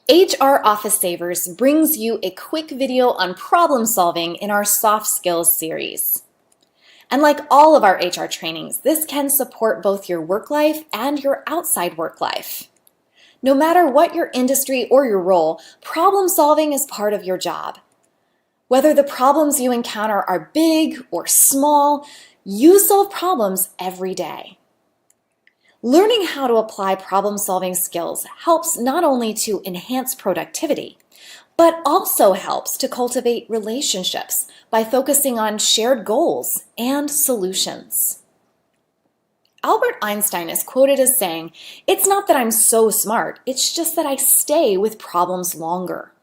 HR Office Savers brings you a quick video on problem solving in our soft skills series. And like all of our HR trainings, this can support both your work life and your outside work life. No matter what your industry or your role, problem solving is part of your job. Whether the problems you encounter are big or small, you solve problems every day. Learning how to apply problem-solving skills helps not only to enhance productivity, but also helps to cultivate relationships by focusing on shared goals and solutions. Albert Einstein is quoted as saying, "It's not that I'm so smart, it's just that I stay with problems longer."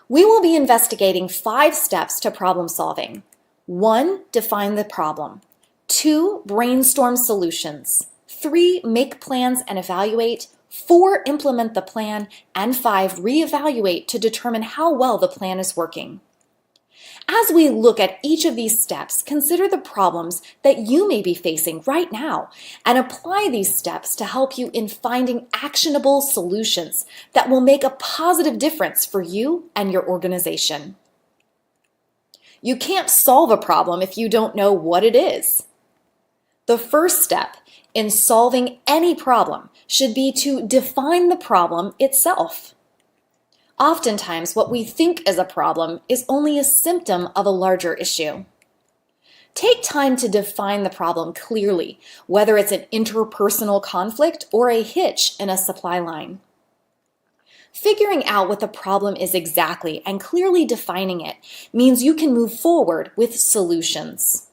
We will be investigating 5 steps to problem solving. 1. Define the problem. 2. Brainstorm solutions. 3. Make plans and evaluate. 4. Implement the plan. And 5. Reevaluate to determine how well the plan is working. As we look at each of these steps, consider the problems that you may be facing right now and apply these steps to help you in finding actionable solutions that will make a positive difference for you and your organization. You can't solve a problem if you don't know what it is. The first step in solving any problem should be to define the problem itself. Oftentimes, what we think is a problem is only a symptom of a larger issue. Take time to define the problem clearly, whether it's an interpersonal conflict or a hitch in a supply line. Figuring out what the problem is exactly and clearly defining it means you can move forward with solutions.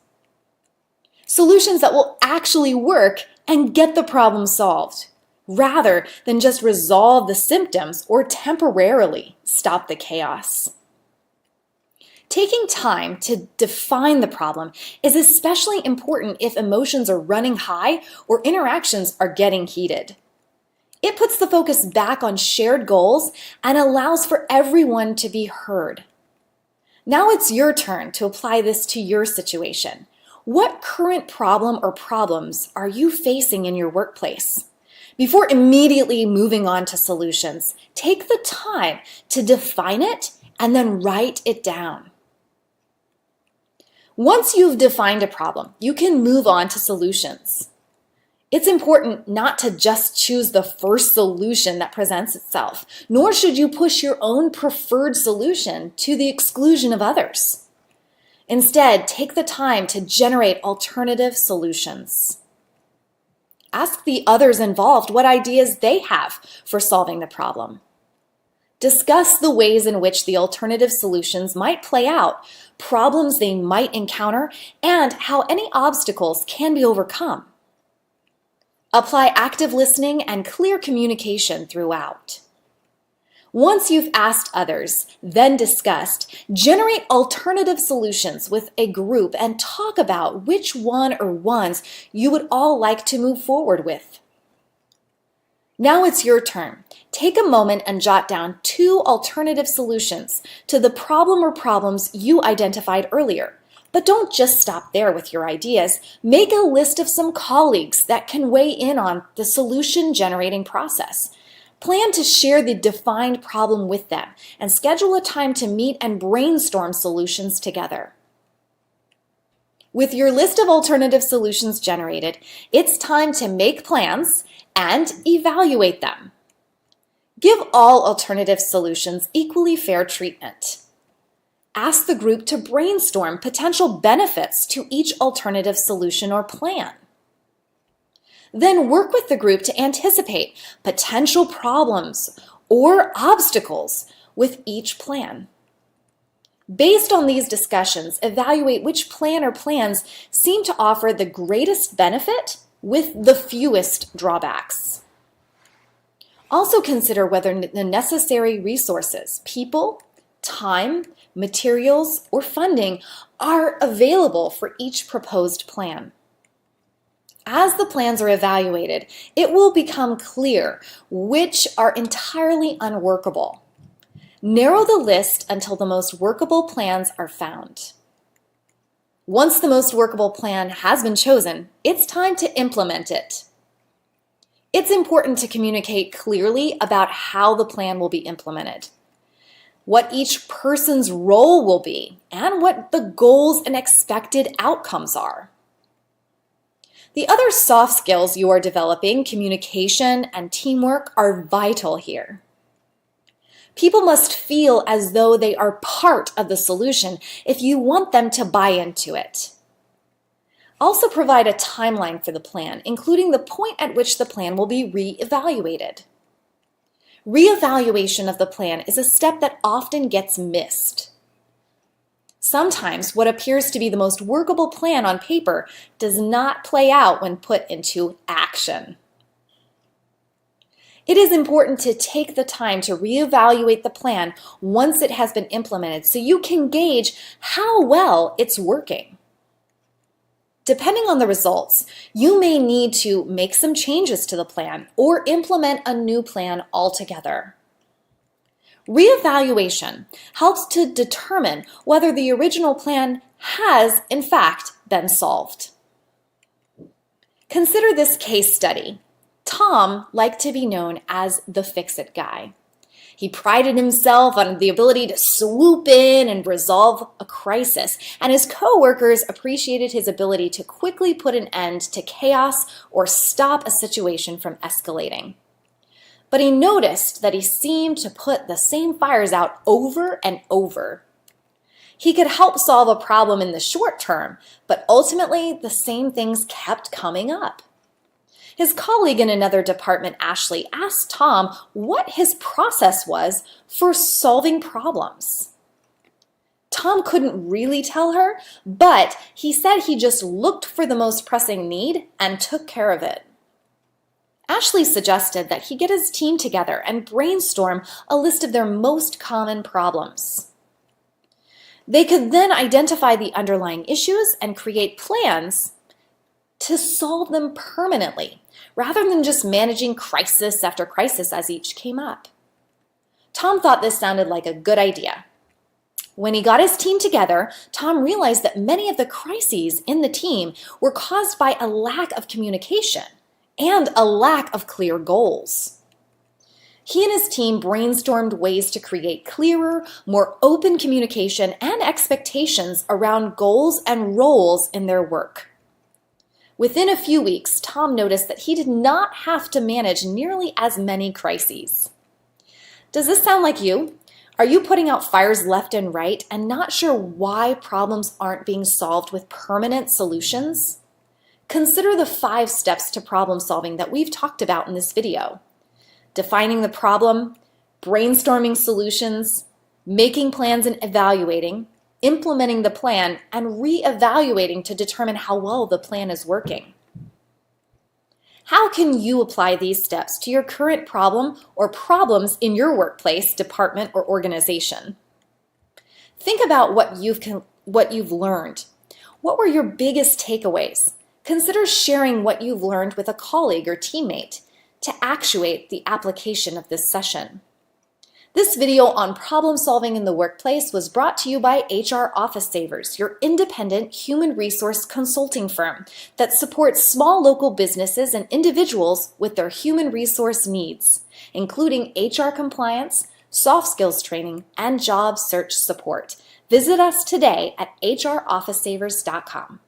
Solutions that will actually work and get the problem solved, rather than just resolve the symptoms or temporarily stop the chaos. Taking time to define the problem is especially important if emotions are running high or interactions are getting heated. It puts the focus back on shared goals and allows for everyone to be heard. Now it's your turn to apply this to your situation. What current problem or problems are you facing in your workplace? Before immediately moving on to solutions, take the time to define it and then write it down. Once you've defined a problem, you can move on to solutions. It's important not to just choose the first solution that presents itself, nor should you push your own preferred solution to the exclusion of others. Instead, take the time to generate alternative solutions. Ask the others involved what ideas they have for solving the problem. Discuss the ways in which the alternative solutions might play out, problems they might encounter, and how any obstacles can be overcome. Apply active listening and clear communication throughout. Once you've asked others, then discussed, generate alternative solutions with a group and talk about which one or ones you would all like to move forward with. Now it's your turn. Take a moment and jot down 2 alternative solutions to the problem or problems you identified earlier. But don't just stop there with your ideas. Make a list of some colleagues that can weigh in on the solution generating process. Plan to share the defined problem with them and schedule a time to meet and brainstorm solutions together. With your list of alternative solutions generated, it's time to make plans and evaluate them. Give all alternative solutions equally fair treatment. Ask the group to brainstorm potential benefits to each alternative solution or plan. Then work with the group to anticipate potential problems or obstacles with each plan. Based on these discussions, evaluate which plan or plans seem to offer the greatest benefit with the fewest drawbacks. Also consider whether the necessary resources, people, time, materials, or funding are available for each proposed plan. As the plans are evaluated, it will become clear which are entirely unworkable. Narrow the list until the most workable plans are found. Once the most workable plan has been chosen, it's time to implement it. It's important to communicate clearly about how the plan will be implemented, what each person's role will be, and what the goals and expected outcomes are. The other soft skills you are developing, communication and teamwork, are vital here. People must feel as though they are part of the solution if you want them to buy into it. Also provide a timeline for the plan, including the point at which the plan will be re-evaluated. Re-evaluation of the plan is a step that often gets missed. Sometimes what appears to be the most workable plan on paper does not play out when put into action. It is important to take the time to reevaluate the plan once it has been implemented so you can gauge how well it's working. Depending on the results, you may need to make some changes to the plan or implement a new plan altogether. Reevaluation helps to determine whether the original plan has, in fact, been solved. Consider this case study. Tom liked to be known as the fix-it guy. He prided himself on the ability to swoop in and resolve a crisis, and his coworkers appreciated his ability to quickly put an end to chaos or stop a situation from escalating. But he noticed that he seemed to put the same fires out over and over. He could help solve a problem in the short term, but ultimately the same things kept coming up. His colleague in another department, Ashley, asked Tom what his process was for solving problems. Tom couldn't really tell her, but he said he just looked for the most pressing need and took care of it. Ashley suggested that he get his team together and brainstorm a list of their most common problems. They could then identify the underlying issues and create plans to solve them permanently, rather than just managing crisis after crisis as each came up. Tom thought this sounded like a good idea. When he got his team together, Tom realized that many of the crises in the team were caused by a lack of communication and a lack of clear goals. He and his team brainstormed ways to create clearer, more open communication and expectations around goals and roles in their work. Within a few weeks, Tom noticed that he did not have to manage nearly as many crises. Does this sound like you? Are you putting out fires left and right and not sure why problems aren't being solved with permanent solutions? Consider the 5 steps to problem solving that we've talked about in this video. Defining the problem, brainstorming solutions, making plans and evaluating, implementing the plan, and re-evaluating to determine how well the plan is working. How can you apply these steps to your current problem or problems in your workplace, department, or organization? Think about what you've learned. What were your biggest takeaways? Consider sharing what you've learned with a colleague or teammate to actuate the application of this session. This video on problem solving in the workplace was brought to you by HR Office Savers, your independent human resource consulting firm that supports small local businesses and individuals with their human resource needs, including HR compliance, soft skills training, and job search support. Visit us today at hrofficesavers.com.